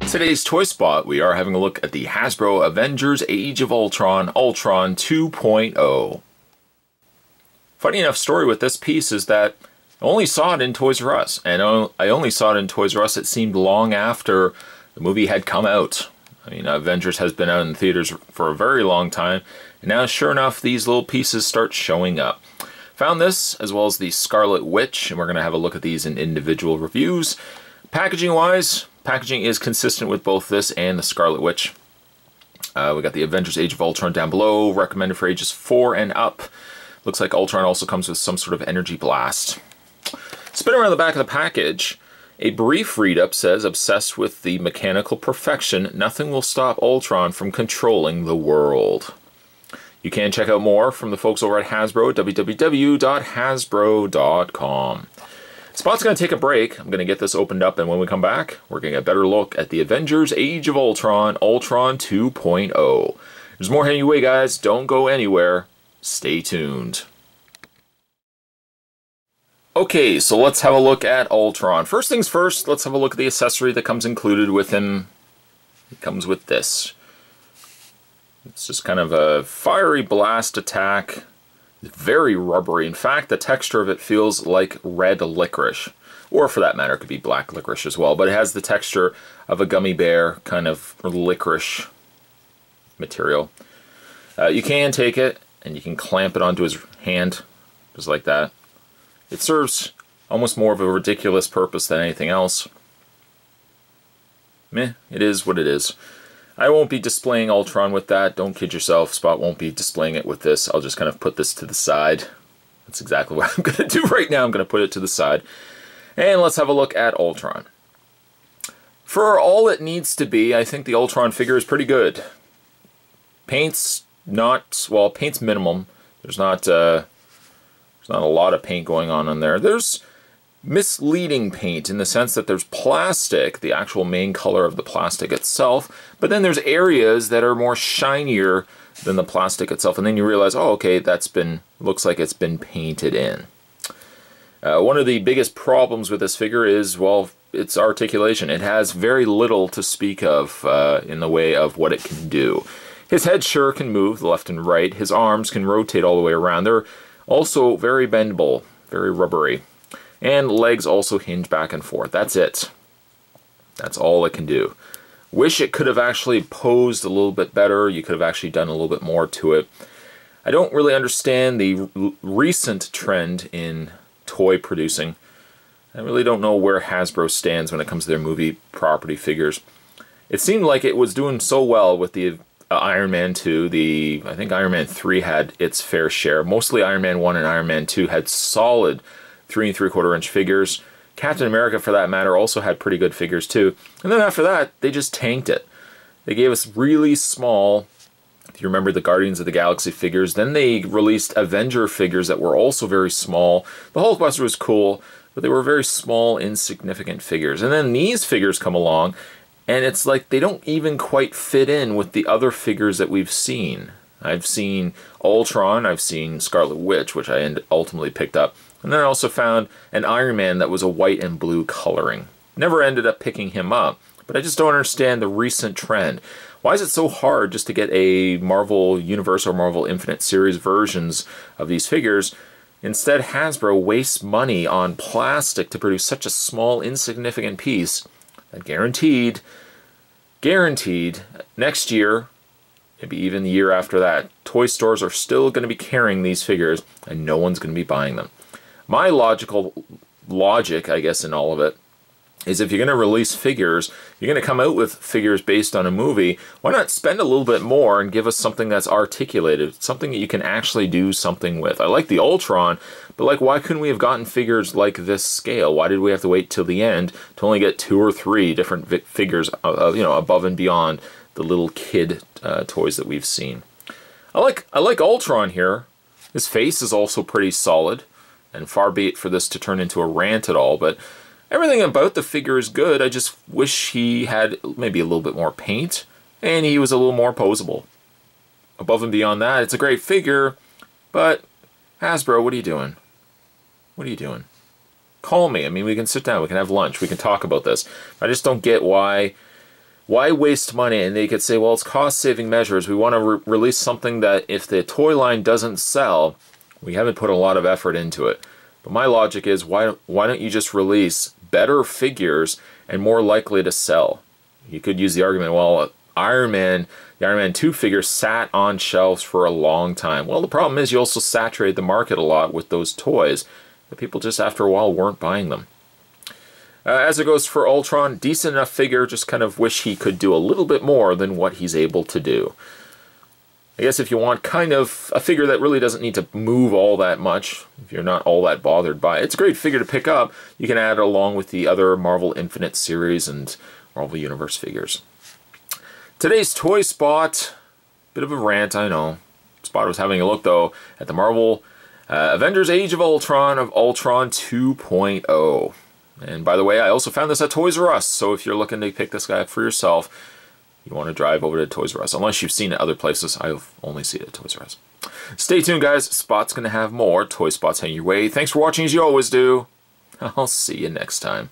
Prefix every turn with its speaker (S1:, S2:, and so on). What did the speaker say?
S1: Today's Toy Spot, we are having a look at the Hasbro Avengers Age of Ultron, Ultron 2.0. Funny enough story with this piece is that I only saw it in Toys R Us, and I only saw it in Toys R Us, it seemed, long after the movie had come out. I mean, Avengers has been out in theaters for a very long time, and now sure enough, these little pieces start showing up. Found this, as well as the Scarlet Witch, and we're going to have a look at these in individual reviews. Packaging-wise, packaging is consistent with both this and the Scarlet Witch. We got the Avengers Age of Ultron down below, recommended for ages 4 and up. Looks like Ultron also comes with some sort of energy blast. Spin around the back of the package. A brief read-up says, obsessed with the mechanical perfection, nothing will stop Ultron from controlling the world. You can check out more from the folks over at Hasbro at www.hasbro.com. Spot's going to take a break. I'm going to get this opened up, and when we come back, we're going to get a better look at the Avengers Age of Ultron, Ultron 2.0. There's more heading your way, guys. Don't go anywhere. Stay tuned. Okay, so let's have a look at Ultron. First things first, let's have a look at the accessory that comes included with him. It comes with this. It's just kind of a fiery blast attack. It's very rubbery. In fact, the texture of it feels like red licorice. Or for that matter, it could be black licorice as well. But it has the texture of a gummy bear, kind of licorice material. You can take it and you can clamp it onto his hand, just like that. It serves almost more of a ridiculous purpose than anything else. Meh, it is what it is. I won't be displaying Ultron with that. Don't kid yourself. Spot won't be displaying it with this. I'll just kind of put this to the side. That's exactly what I'm going to do right now. I'm going to put it to the side. And let's have a look at Ultron. For all it needs to be, I think the Ultron figure is pretty good. Paint's not, well, paint's minimum. There's not a lot of paint going on in there. There's misleading paint in the sense that there's plastic, the actual main color of the plastic itself, but then there's areas that are more shinier than the plastic itself, and then you realize, oh, okay, looks like it's been painted in. One of the biggest problems with this figure is, well, its articulation. It has very little to speak of in the way of what it can do. His head sure can move left and right. His arms can rotate all the way around. They're also very bendable, very rubbery. And legs also hinge back and forth. That's it. That's all it can do. Wish it could have actually posed a little bit better. You could have actually done a little bit more to it. I don't really understand the recent trend in toy producing. I really don't know where Hasbro stands when it comes to their movie property figures. It seemed like it was doing so well with the Iron Man 2. I think Iron Man 3 had its fair share. Mostly Iron Man 1 and Iron Man 2 had solid 3 3/4 inch figures. Captain America, for that matter, also had pretty good figures too. And then after that, they just tanked it. They gave us really small, if you remember the Guardians of the Galaxy figures, then they released Avenger figures that were also very small. The Hulkbuster was cool, but they were very small, insignificant figures. And then these figures come along, and it's like they don't even quite fit in with the other figures that we've seen. I've seen Ultron, I've seen Scarlet Witch, which I ultimately picked up. And then I also found an Iron Man that was a white and blue coloring. Never ended up picking him up, but I just don't understand the recent trend. Why is it so hard just to get a Marvel Universe or Marvel Infinite Series versions of these figures? Instead, Hasbro wastes money on plastic to produce such a small, insignificant piece that guaranteed, next year, maybe even the year after that, toy stores are still going to be carrying these figures and no one's going to be buying them. My logic, I guess, in all of it, is if you're going to release figures, you're going to come out with figures based on a movie, why not spend a little bit more and give us something that's articulated, something that you can actually do something with. I like the Ultron, but like, why couldn't we have gotten figures like this scale? Why did we have to wait till the end to only get 2 or 3 different figures, above and beyond the little kid toys that we've seen? I like Ultron here. His face is also pretty solid. And far be it for this to turn into a rant at all, but everything about the figure is good. I just wish he had maybe a little bit more paint, and he was a little more posable. Above and beyond that, it's a great figure, but Hasbro, what are you doing? What are you doing? Call me. I mean, we can sit down, we can have lunch, we can talk about this. I just don't get why why waste money? And they could say, well, it's cost-saving measures. We want to release something that if the toy line doesn't sell, we haven't put a lot of effort into it. But my logic is, why don't you just release better figures and more likely to sell? You could use the argument, well, Iron Man, the Iron Man 2 figure sat on shelves for a long time. Well, the problem is you also saturate the market a lot with those toys, but people just after a while weren't buying them. As it goes for Ultron, decent enough figure, just kind of wish he could do a little bit more than what he's able to do. I guess if you want kind of a figure that really doesn't need to move all that much, if you're not all that bothered by it, it's a great figure to pick up. You can add it along with the other Marvel Infinite series and Marvel Universe figures. Today's toy spot, bit of a rant, I know. Spot was having a look, though, at the Marvel Avengers Age of Ultron 2.0. And by the way, I also found this at Toys R Us, so if you're looking to pick this guy up for yourself, you want to drive over to Toys R Us. Unless you've seen it other places, I've only seen it at Toys R Us. Stay tuned, guys. Spot's going to have more toy spots heading your way. Thanks for watching, as you always do. I'll see you next time.